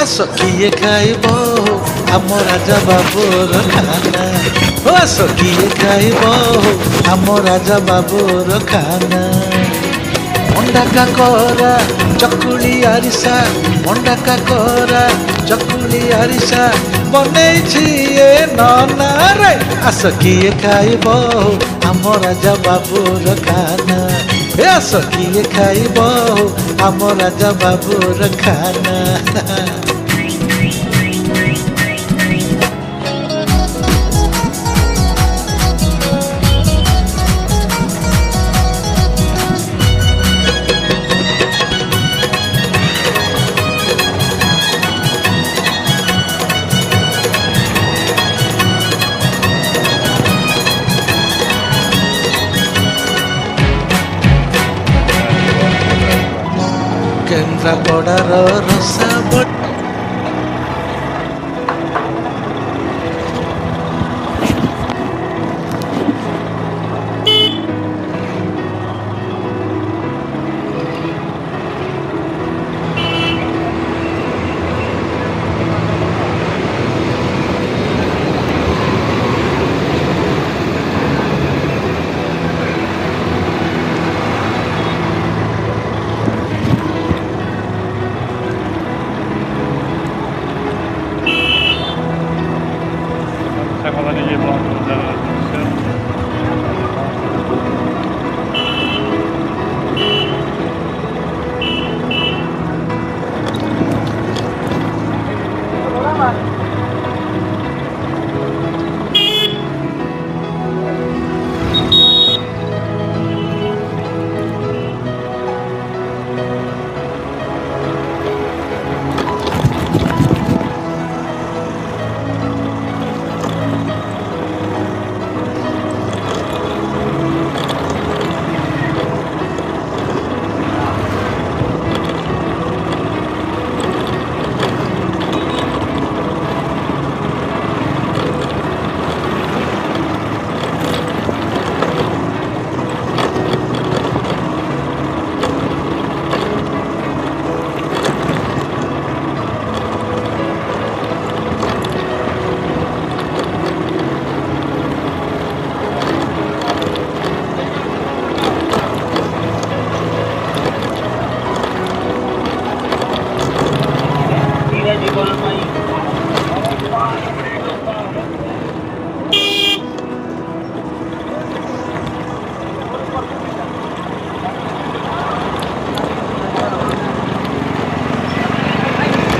आस किए खाइब आम राजा बाबूर खाना ओ आस किए खाइब आम राजा बाबूर खाना मंडा काकरा चकुली आरिसा मंडा काकरा चकुली आरिसा बनैछि ए नना रे आस किए खाइब आम राजा बाबूर खाना ए आस किए खाइब आम राजा बाबूर खाना केन्द्रापड़ार रसाबट জীবন